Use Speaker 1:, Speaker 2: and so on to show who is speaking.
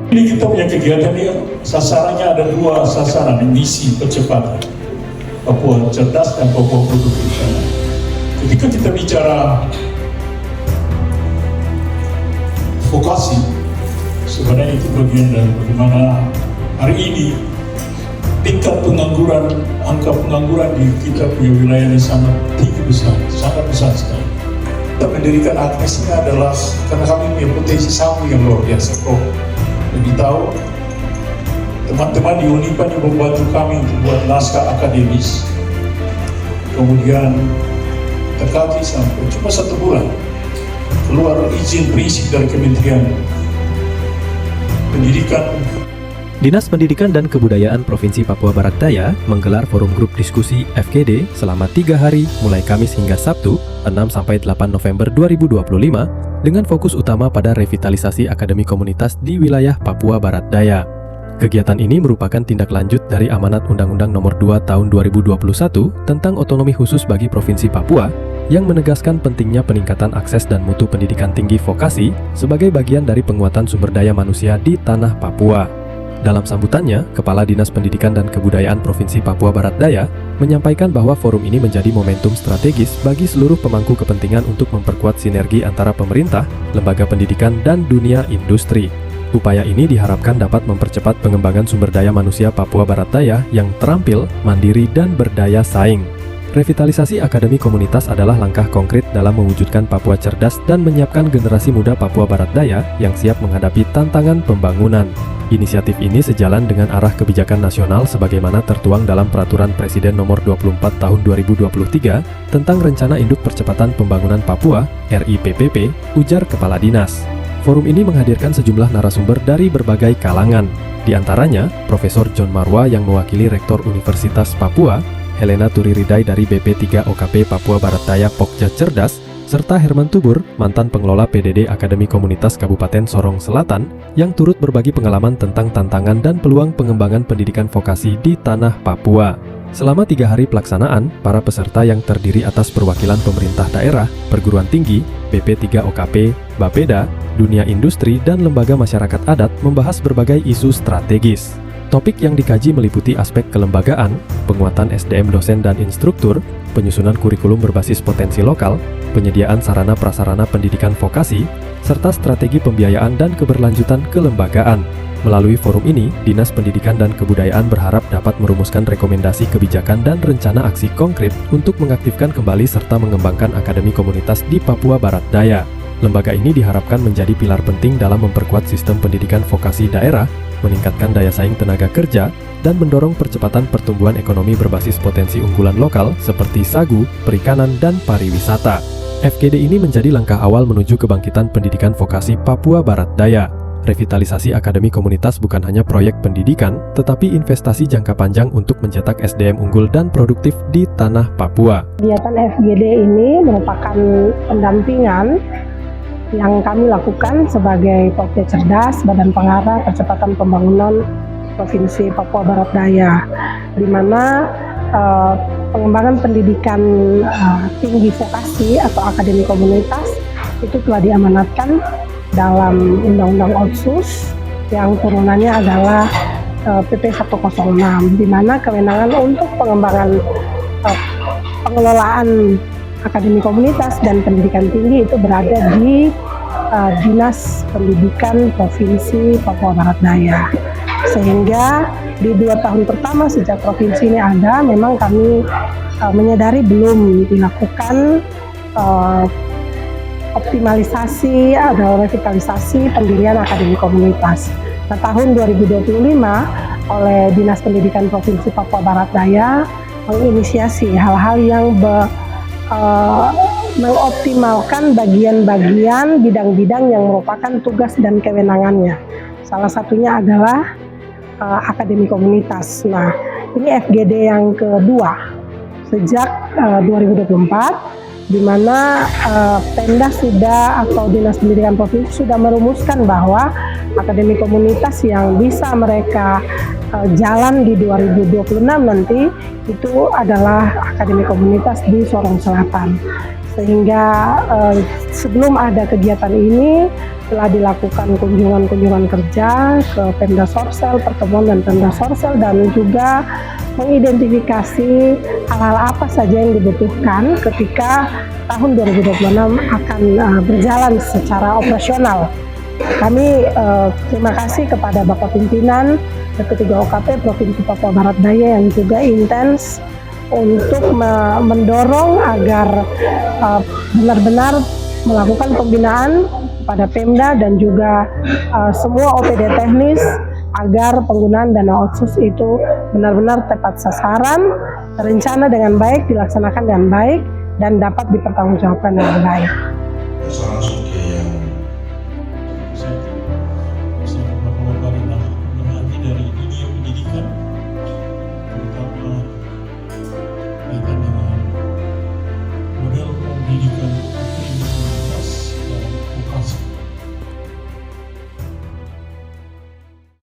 Speaker 1: Ini kita punya kegiatan ini sasarannya ada dua sasaran, misi percepatan Papua cerdas dan Papua produktif. Ketika kita bicara vokasi, sebenarnya itu bagian dari bagaimana hari ini tingkat pengangguran, angka pengangguran di kita punya wilayah ini sangat tinggi besar, sangat besar sekali. Kita mendirikan Agnes ini adalah karena kami punya potensi samu yang luar biasa. Lebih tahu teman-teman di Unipa yang membantu kami untuk buat naskah akademis, kemudian terkaji sampai cuma 1 bulan keluar izin prinsip dari Kementerian Pendidikan.
Speaker 2: Dinas Pendidikan dan Kebudayaan Provinsi Papua Barat Daya menggelar forum grup diskusi FGD selama 3 hari mulai Kamis hingga Sabtu 6-8 November 2025 dengan fokus utama pada revitalisasi akademi komunitas di wilayah Papua Barat Daya. Kegiatan ini merupakan tindak lanjut dari amanat Undang-Undang Nomor 2 Tahun 2021 tentang otonomi khusus bagi Provinsi Papua yang menegaskan pentingnya peningkatan akses dan mutu pendidikan tinggi vokasi sebagai bagian dari penguatan sumber daya manusia di tanah Papua. Dalam sambutannya, Kepala Dinas Pendidikan dan Kebudayaan Provinsi Papua Barat Daya menyampaikan bahwa forum ini menjadi momentum strategis bagi seluruh pemangku kepentingan untuk memperkuat sinergi antara pemerintah, lembaga pendidikan, dan dunia industri. Upaya ini diharapkan dapat mempercepat pengembangan sumber daya manusia Papua Barat Daya yang terampil, mandiri, dan berdaya saing. Revitalisasi akademi komunitas adalah langkah konkret dalam mewujudkan Papua cerdas dan menyiapkan generasi muda Papua Barat Daya yang siap menghadapi tantangan pembangunan. Inisiatif ini sejalan dengan arah kebijakan nasional sebagaimana tertuang dalam Peraturan Presiden Nomor 24 Tahun 2023 tentang Rencana Induk Percepatan Pembangunan Papua (RIPPP), ujar Kepala Dinas. Forum ini menghadirkan sejumlah narasumber dari berbagai kalangan, di antaranya Profesor John Marwa yang mewakili Rektor Universitas Papua, Helena Turiridai dari BP3 OKP Papua Barat Daya Pokja Cerdas, serta Herman Tubur, mantan pengelola PDD Akademi Komunitas Kabupaten Sorong Selatan, yang turut berbagi pengalaman tentang tantangan dan peluang pengembangan pendidikan vokasi di tanah Papua. Selama 3 hari pelaksanaan, para peserta yang terdiri atas perwakilan pemerintah daerah, perguruan tinggi, BP3 OKP, Bapeda, dunia industri, dan lembaga masyarakat adat membahas berbagai isu strategis. Topik yang dikaji meliputi aspek kelembagaan, penguatan SDM dosen dan instruktur, penyusunan kurikulum berbasis potensi lokal, penyediaan sarana-prasarana pendidikan vokasi, serta strategi pembiayaan dan keberlanjutan kelembagaan. Melalui forum ini, Dinas Pendidikan dan Kebudayaan berharap dapat merumuskan rekomendasi kebijakan dan rencana aksi konkret untuk mengaktifkan kembali serta mengembangkan akademi komunitas di Papua Barat Daya. Lembaga ini diharapkan menjadi pilar penting dalam memperkuat sistem pendidikan vokasi daerah, meningkatkan daya saing tenaga kerja, dan mendorong percepatan pertumbuhan ekonomi berbasis potensi unggulan lokal seperti sagu, perikanan, dan pariwisata. FGD ini menjadi langkah awal menuju kebangkitan pendidikan vokasi Papua Barat Daya. Revitalisasi akademi komunitas bukan hanya proyek pendidikan, tetapi investasi jangka panjang untuk mencetak SDM unggul dan produktif di tanah Papua.
Speaker 3: Kegiatan FGD ini merupakan pendampingan yang kami lakukan sebagai Pokja Cerdas, Badan Pengarah Percepatan Pembangunan Provinsi Papua Barat Daya, di mana pengembangan pendidikan tinggi vokasi atau akademi komunitas itu telah diamanatkan dalam Undang-Undang Otsus yang turunannya adalah PP 106, di mana kewenangan untuk pengembangan pengelolaan akademi komunitas dan pendidikan tinggi itu berada di Dinas Pendidikan Provinsi Papua Barat Daya. Sehingga di 2 tahun pertama sejak provinsi ini ada, memang kami menyadari belum dilakukan optimalisasi atau revitalisasi pendirian akademi komunitas. Nah, tahun 2025 oleh Dinas Pendidikan Provinsi Papua Barat Daya menginisiasi hal-hal yang mengoptimalkan bagian-bagian bidang-bidang yang merupakan tugas dan kewenangannya. Salah satunya adalah akademi komunitas. Nah, ini FGD yang kedua sejak 2024, di mana Pemda sudah atau Dinas Pendidikan Provinsi sudah merumuskan bahwa akademi komunitas yang bisa mereka jalan di 2026 nanti itu adalah akademi komunitas di Sorong Selatan. sehingga sebelum ada kegiatan ini telah dilakukan kunjungan-kunjungan kerja ke Pemda Sorsel, pertemuan dan Pemda Sorsel, dan juga mengidentifikasi hal-hal apa saja yang dibutuhkan ketika tahun 2026 akan berjalan secara operasional. Kami terima kasih kepada Bapak Pimpinan PP3 OKP Provinsi Papua Barat Daya yang juga intens untuk mendorong agar benar-benar melakukan pembinaan pada Pemda dan juga semua OPD teknis agar penggunaan dana otsus itu benar-benar tepat sasaran, terencana dengan baik, dilaksanakan dengan baik, dan dapat dipertanggungjawabkan dengan baik.
Speaker 1: Langsung ke yang saya Bapak-Bapak dan pemerhati dari dunia pendidikan, terutama kaitan dengan model pendidikan